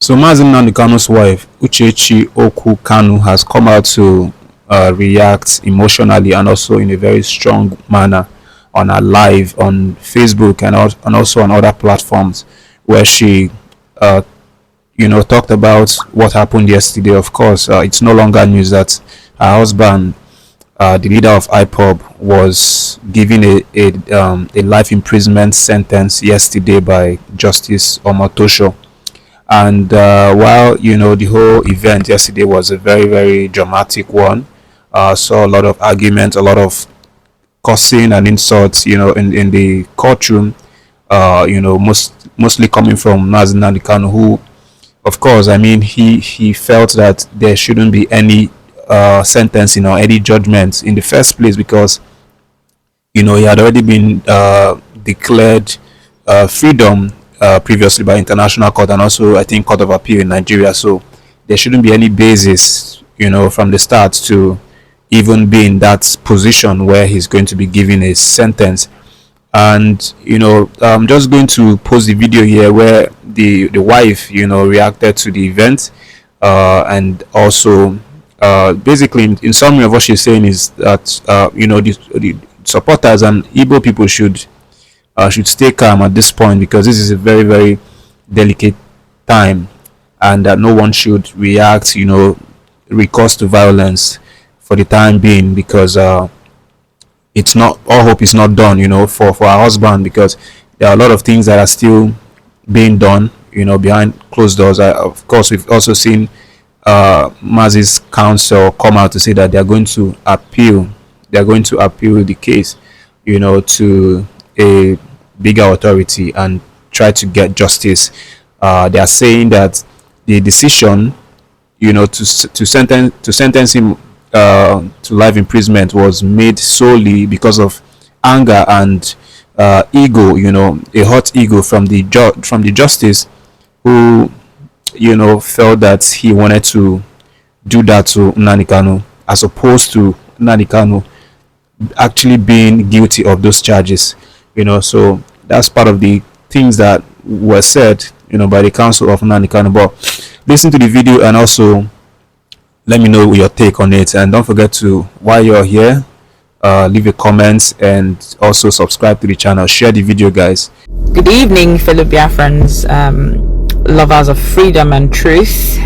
So Mazi Nnamdi Kanu's wife, Uchechi Oku Kanu, has come out to react emotionally and also in a very strong manner on her live on Facebook and also on other platforms, where she talked about what happened yesterday. Of course, it's no longer news that her husband, the leader of IPOB, was given a life imprisonment sentence yesterday by Justice Omotosho. And while the whole event yesterday was a very, very dramatic one, saw a lot of arguments, a lot of cursing and insults, in the courtroom, mostly coming from Mazi Nnamdi Kanu, who, of course, I mean, he felt that there shouldn't be any sentencing or any judgment in the first place, because he had already been declared freedom previously by international court and also I think court of appeal in Nigeria. So there shouldn't be any basis from the start to even be in that position where he's going to be given a sentence. And I'm just going to post the video here where the wife reacted to the event, and also basically in summary of what she's saying is that the supporters and Igbo people should stay calm at this point, because this is a very, very delicate time, and that no one should react recourse to violence for the time being, because it's not, all hope is not done for our husband, because there are a lot of things that are still being done behind closed doors. Of course, we've also seen Mazi's counsel come out to say that they're going to appeal the case to a bigger authority and try to get justice. They are saying that the decision to sentence him to life imprisonment was made solely because of anger and ego, a hot ego from the justice, who felt that he wanted to do that to Nnamdi Kanu, as opposed to Nnamdi Kanu actually being guilty of those charges. So that's part of the things that were said by the counsel of Nnamdi Kanu. But listen to the video and also let me know your take on it, and don't forget to, while you're here, leave a comment and also subscribe to the channel. Share the video, guys. Good evening, fellow Biafrans, lovers of freedom and truth,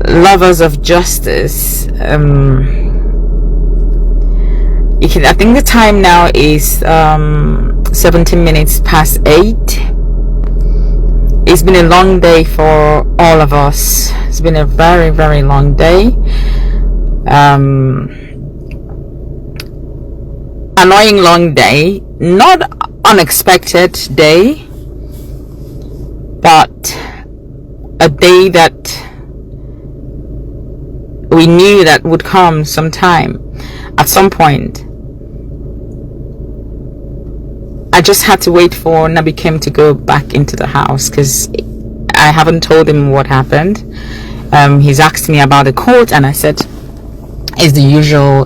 lovers of justice. I think the time now is 17 minutes past 8. It's been a long day for all of us. It's been a very, very long day. Annoying long day, not unexpected day, but a day that we knew that would come sometime, at some point. I just had to wait for Nnamdi Kim to go back into the house, because I haven't told him what happened. He's asked me about the court, and I said, "Is the usual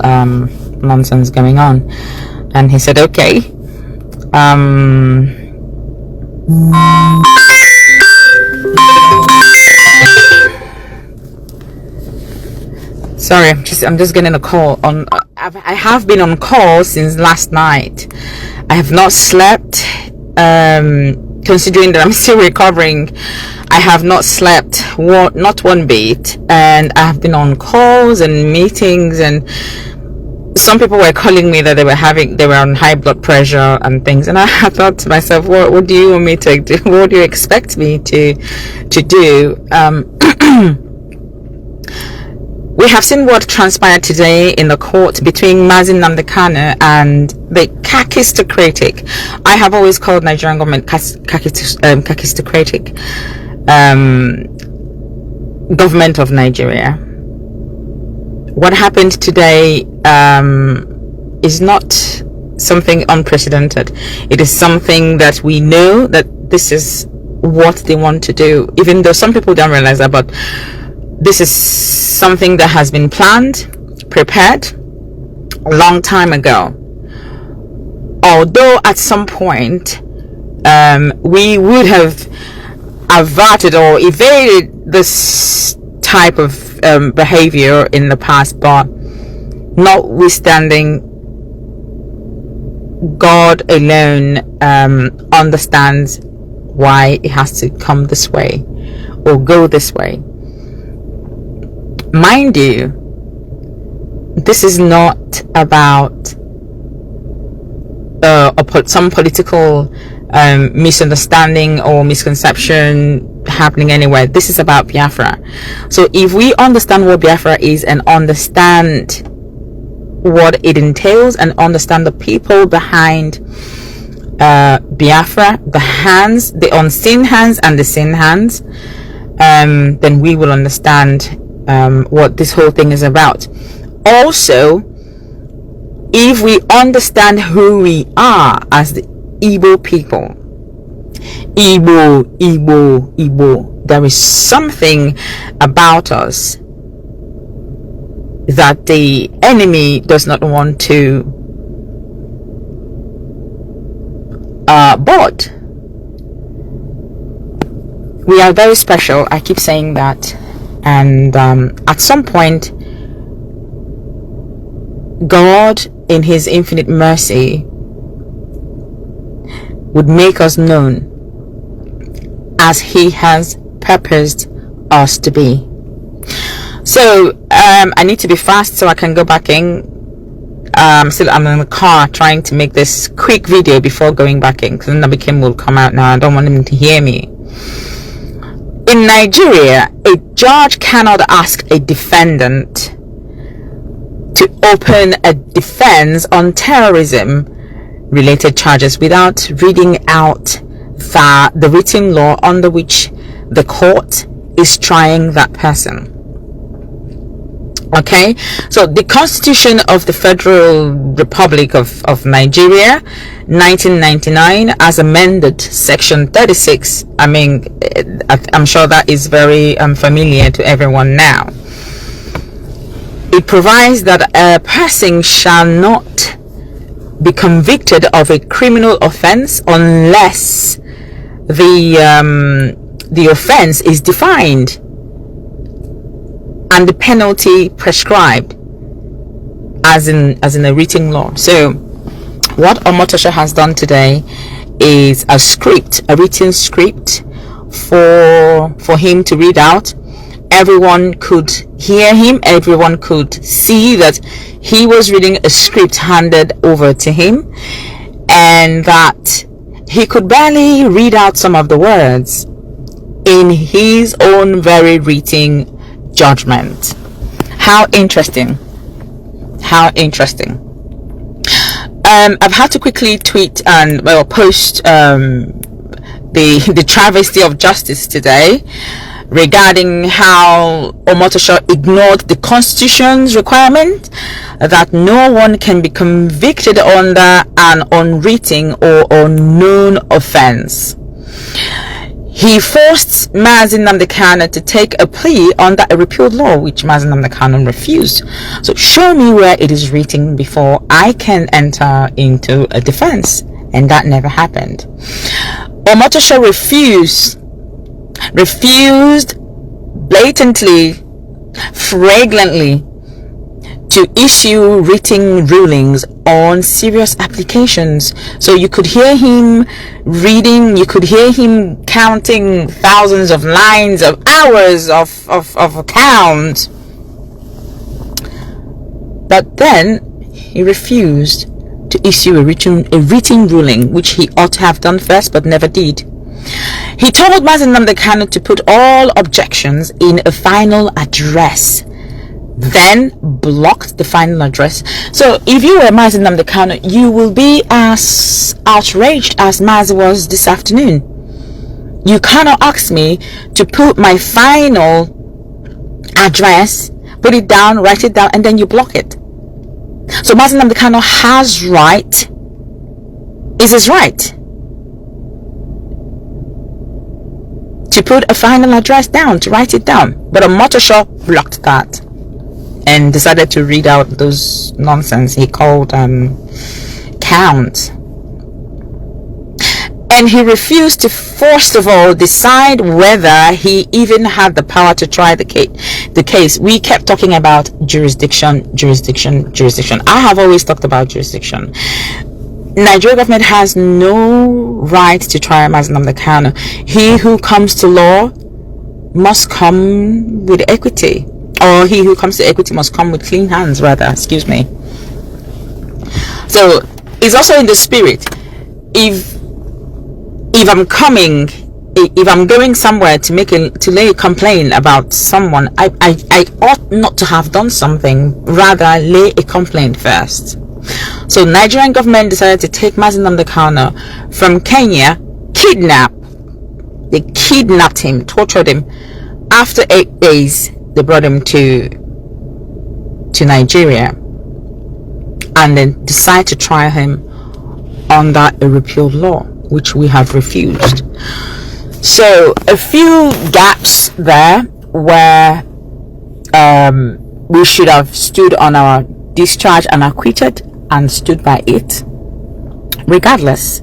nonsense going on?" And he said, "Okay." Sorry, I'm just getting a call on. I have been on call since last night. I have not slept, considering that I'm still recovering. I have not slept, not one bit, and I have been on calls and meetings, and some people were calling me that they were on high blood pressure and things, and I thought to myself, what do you want me to do? What do you expect me to do? We have seen what transpired today in the court between Mazi Nnamdi Kanu and the kakistocratic. I have always called Nigerian government kakistocratic government of Nigeria. What happened today is not something unprecedented. It is something that we know that this is what they want to do, even though some people don't realize that, but this is something that has been planned, prepared a long time ago. Although at some point we would have averted or evaded this type of behavior in the past, but notwithstanding, God alone understands why it has to come this way or go this way. Mind you, this is not about some political misunderstanding or misconception happening anywhere. This is about Biafra. So if we understand what Biafra is and understand what it entails and understand the people behind Biafra, the unseen hands and the seen hands, then we will understand what this whole thing is about. Also, if we understand who we are as the Igbo people, Igbo, there is something about us that the enemy does not want to but we are very special. I keep saying that, and at some point God in his infinite mercy would make us known as he has purposed us to be. So I need to be fast so I can go back in. I'm in the car trying to make this quick video before going back in, because Nnamdi Kim will come out now. I don't want him to hear me. In Nigeria, a judge cannot ask a defendant to open a defense on terrorism related charges without reading out the written law under which the court is trying that person. Okay, so the Constitution of the Federal Republic of Nigeria, 1999, as amended, Section 36. I mean, I'm sure that is very familiar to everyone now. It provides that a person shall not be convicted of a criminal offense unless the offense is defined and the penalty prescribed as in a written law. So what Omotosho has done today is a written script for him to read out. Everyone could hear him, everyone could see that he was reading a script handed over to him, and that he could barely read out some of the words in his own very written judgment. How interesting. I've had to quickly tweet and post the travesty of justice today regarding how Omotosho ignored the Constitution's requirement that no one can be convicted under an unwritten or unknown offense. He forced Nnamdi Kanu to take a plea under a repealed law, which Nnamdi Kanu refused. So show me where it is written before I can enter into a defense, and that never happened. Omotosho refused blatantly, flagrantly, to issue written rulings on serious applications. So you could hear him reading, you could hear him counting thousands of lines of hours of accounts, but then he refused to issue a written ruling, which he ought to have done first but never did. He told Nnamdi Kanu to put all objections in a final address, then blocked the final address. So if you were Nnamdi Kanu, you will be as outraged as Mazi was this afternoon. You cannot ask me to put my final address, put it down, write it down, and then you block it. So Nnamdi Kanu has right, is his right to put a final address down, to write it down. But Omotosho blocked that and decided to read out those nonsense he called count. And he refused to, first of all, decide whether he even had the power to try the case. We kept talking about jurisdiction. I have always talked about jurisdiction. Nigeria government has no right to try Mazi Nnamdi Kanu. He who comes to law must come with equity, or he who comes to equity must come with clean hands, rather. Excuse me. So it's also in the spirit. If I'm going somewhere to lay a complaint about someone, I ought not to have done something, rather lay a complaint first. So Nigerian government decided to take Mazi Nnamdi Kanu from Kenya, they kidnapped him, tortured him. After 8 days, they brought him to Nigeria, and then decide to try him under a repealed law, which we have refused. So a few gaps there where we should have stood on our discharge and acquitted and stood by it. Regardless,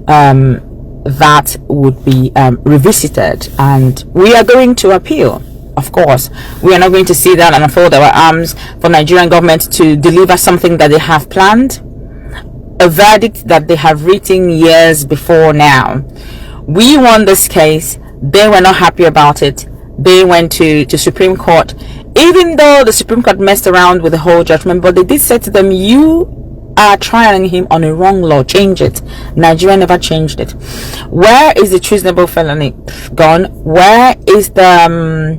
that would be revisited, and we are going to appeal. Of course, we are not going to sit down and fold our arms for Nigerian government to deliver something that they have planned, a verdict that they have written years before now. We won this case. They were not happy about it. They went to Supreme Court, even though the Supreme Court messed around with the whole judgment, but they did say to them, you are trying him on a wrong law, change it. Nigeria never changed it. Where is the treasonable felony gone? Where is the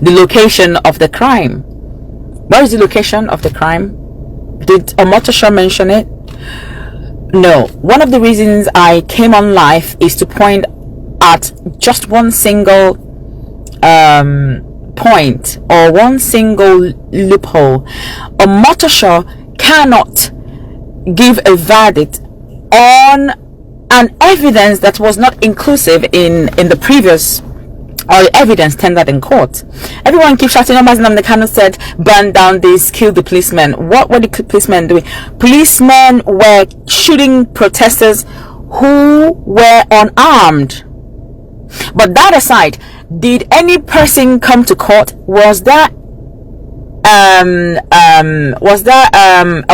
location of the crime? Where is the location of the crime? Did Omotosho mention it? No. One of the reasons I came on live is to point at just one single point, or one single loophole. Omotosho cannot give a verdict on an evidence that was not inclusive in the previous, or evidence tendered in court. Everyone keeps shouting, Mazi Nnamdi Kanu said, burn down this, kill the policemen. What were the policemen doing? Policemen were shooting protesters who were unarmed. But that aside, did any person come to court? Was there a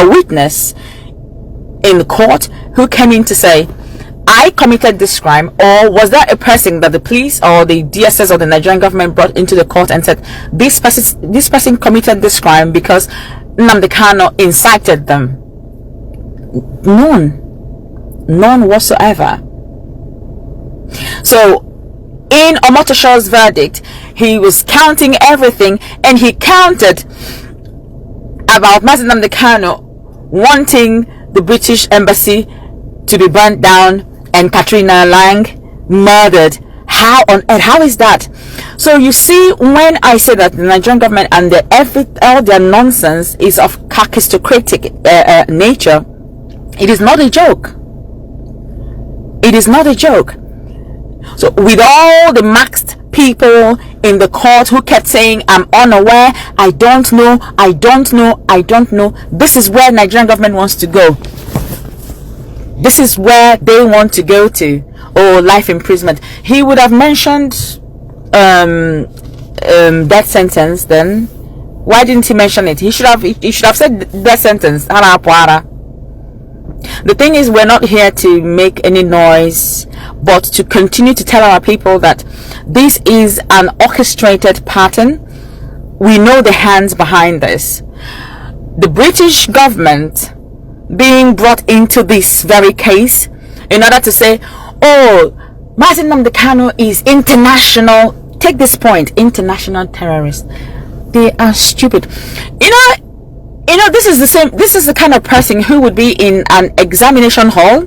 witness in the court who came in to say, I committed this crime? Or was there a person that the police or the DSS or the Nigerian government brought into the court and said, this person committed this crime because Nnamdi Kanu incited them? None whatsoever. So in Omotosho's verdict, he was counting everything, and he counted about Mazi Nnamdi Kanu wanting the British embassy to be burnt down and Katrina Lang murdered. How on earth? How is that? So you see, when I say that the Nigerian government and all their nonsense is of kakistocratic nature, it is not a joke. It is not a joke. So with all the maxed people in the court who kept saying, I'm unaware, I don't know, this is where Nigerian government wants to go. This is where they want to go to. Or life imprisonment. He would have mentioned death sentence then. Why didn't he mention it? He should have said death sentence. The thing is, we're not here to make any noise, but to continue to tell our people that this is an orchestrated pattern. We know the hands behind this. The British government being brought into this very case in order to say, oh, Mazi Nnamdi Kanu is international, take this point, international terrorist. They are stupid. You know, this is the kind of person who would be in an examination hall.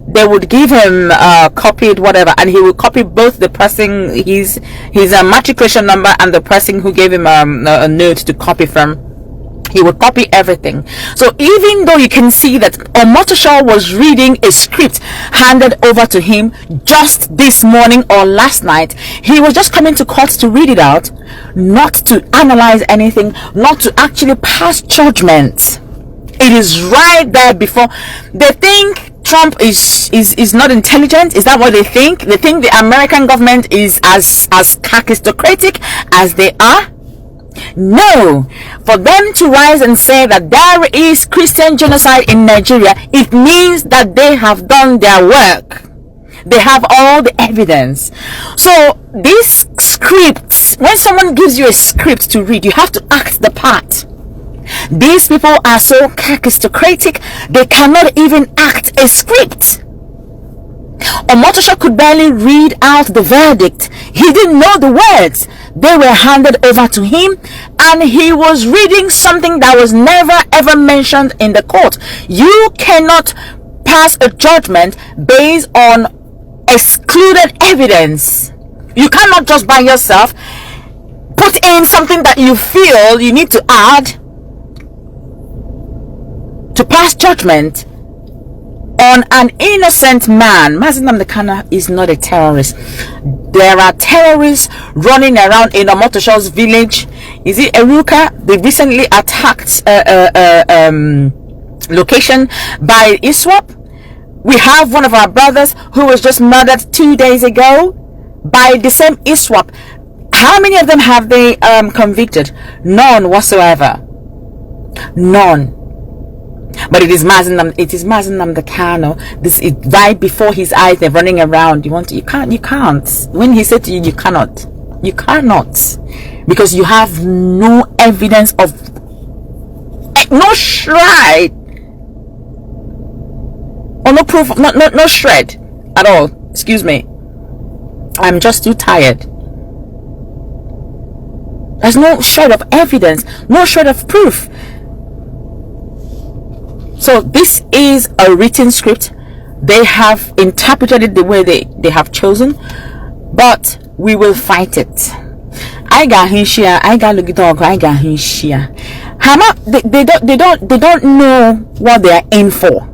They would give him copied whatever, and he would copy both the person, his matriculation number, and the person who gave him a note to copy from. He would copy everything. So even though you can see that Omotosho was reading a script handed over to him just this morning or last night, he was just coming to court to read it out, not to analyze anything, not to actually pass judgment. It is right there before. They think Trump is not intelligent? Is that what they think? They think the American government is as aristocratic as they are? No. For them to rise and say that there is Christian genocide in Nigeria, it means that they have done their work. They have all the evidence. So these scripts, when someone gives you a script to read, you have to act the part. These people are so aristocratic, they cannot even act a script. Omotosho could barely read out the verdict. He didn't know the words. They were handed over to him, and he was reading something that was never ever mentioned in the court. You cannot pass a judgment based on excluded evidence. You cannot just by yourself put in something that you feel you need to add to pass judgment on an innocent man. Nnamdi Kanu is not a terrorist. There are terrorists running around in Omotosho's village. Is it Eruka? They recently attacked location by ISWAP. We have one of our brothers who was just murdered 2 days ago by the same ISWAP. How many of them have they convicted? None whatsoever. None. But it is Nnamdi Kanu. This is right before his eyes. They're running around. You can't. When he said to you, you cannot, because you have no evidence of, no shred, or no proof, no shred at all. Excuse me. I'm just too tired. There's no shred of evidence, no shred of proof. So this is a written script. They have interpreted it the way they have chosen, but we will fight it. I got Hinshia, I got Lugidog, I got Hinshia. They don't know what they are in for.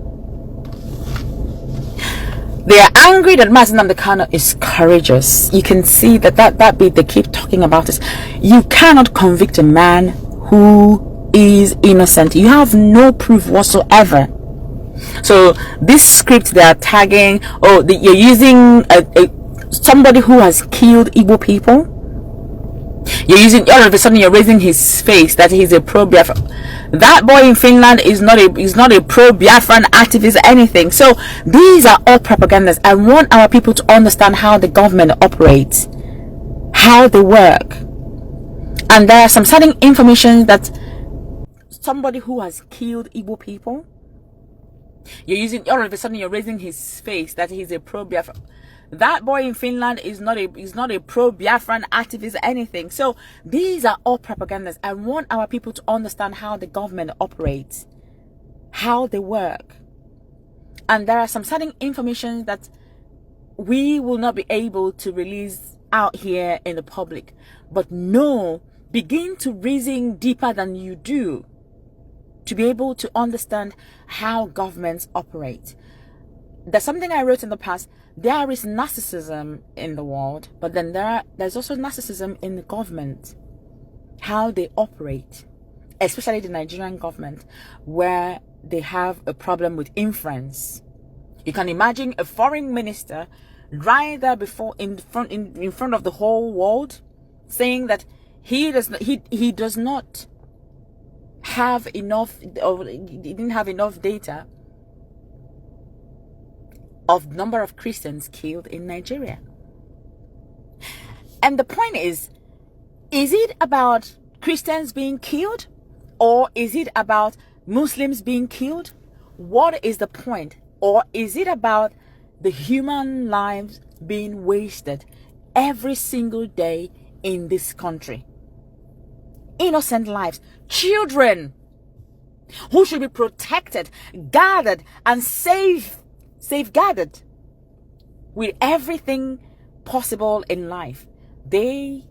They are angry that Nnamdi Kanu is courageous. You can see that bit they keep talking about is you cannot convict a man who is innocent. You have no proof whatsoever. So this script they are tagging, you're using somebody who has killed Igbo people. You're using, all of a sudden you're raising his face that he's a pro-Biafra. That boy in Finland is not a pro-Biafran activist or anything. So these are all propagandas. I want our people to understand how the government operates, how they work. And there are some certain information that somebody who has killed Igbo people, you're using, all of a sudden you're raising his face that he's a pro-Biafra. That boy in Finland is not a pro-Biafran activist or anything. So these are all propagandas. I want our people to understand how the government operates, how they work. And there are some certain information that we will not be able to release out here in the public. But no, begin to reason deeper than you do to be able to understand how governments operate. There's something I wrote in the past. There is narcissism in the world, but then there's also narcissism in the government, how they operate, especially the Nigerian government, where they have a problem with inference. You can imagine a foreign minister right there in front of the whole world saying that he does not have enough, or he didn't have enough data of number of Christians killed in Nigeria. And the point is it about Christians being killed, or is it about Muslims being killed? What is the point? Or is it about the human lives being wasted every single day in this country? Innocent lives, children who should be protected, guarded, and safeguarded with everything possible in life. They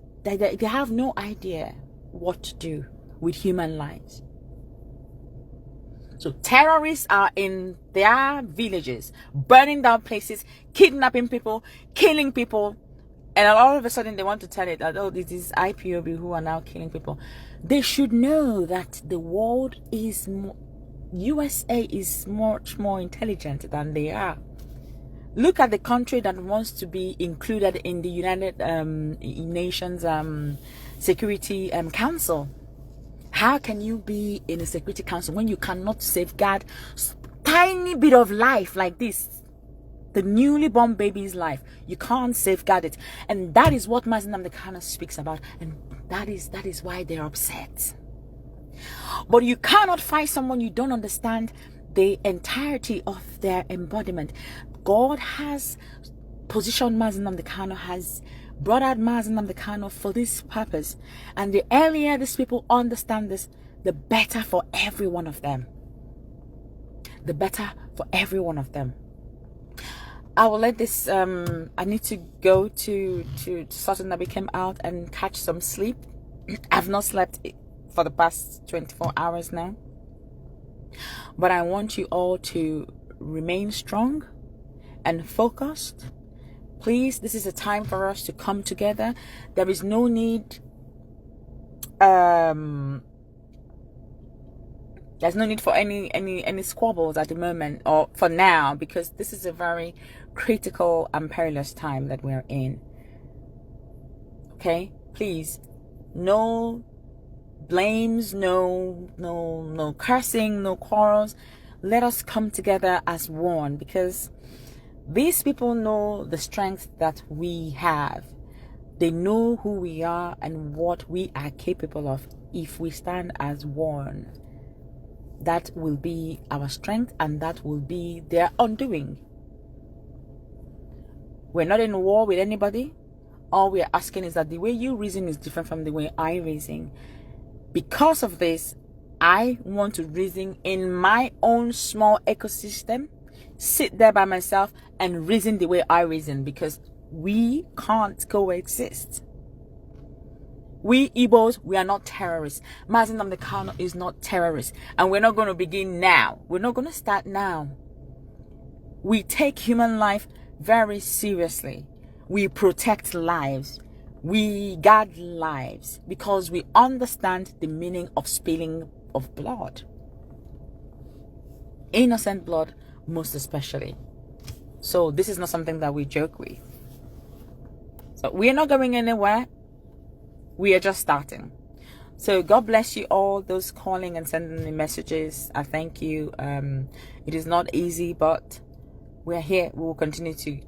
have no idea what to do with human lives. So terrorists are in their villages, burning down places, kidnapping people, killing people, and all of a sudden they want to tell it that, oh, this is IPOB who are now killing people. They should know that the world is USA is much more intelligent than they are. Look at the country that wants to be included in the United Nations Security Council. How can you be in a Security Council when you cannot safeguard tiny bit of life like this? The newly born baby's life. You can't safeguard it. And that is what Nnamdi Kanu speaks about. And that is why they're upset. But you cannot fight someone you don't understand the entirety of their embodiment. God has positioned Nnamdi Kanu, has brought out Nnamdi Kanu for this purpose. And the earlier these people understand this, the better for every one of them. The better for every one of them. I will let this, I need to go to something that we came out and catch some sleep. I've not slept for the past 24 hours now. But I want you all to remain strong and focused. Please, this is a time for us to come together. There is no need, there's no need for any squabbles at the moment, or for now, because this is a very critical and perilous time that we're in. Okay, please, no blames, no cursing, no quarrels. Let us come together as one, because these people know the strength that we have. They know who we are and what we are capable of if we stand as one. That will be our strength, and that will be their undoing. We're not in war with anybody. All we are asking is that the way you reason is different from the way I reason. Because of this, I want to reason in my own small ecosystem, sit there by myself and reason the way I reason, because we can't coexist. We Igbos, we are not terrorists. Nnamdi Kanu is not terrorist. And we're not going to begin now. We're not going to start now. We take human life very seriously. We protect lives. We guard lives because we understand the meaning of spilling of blood. Innocent blood, most especially. So this is not something that we joke with. So we're not going anywhere. We are just starting. So God bless you all, those calling and sending me messages. I thank you. It is not easy, but we're here. We will continue to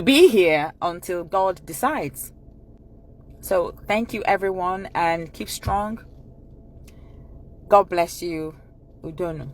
be here until God decides. So thank you, everyone, and keep strong. God bless you. Udono.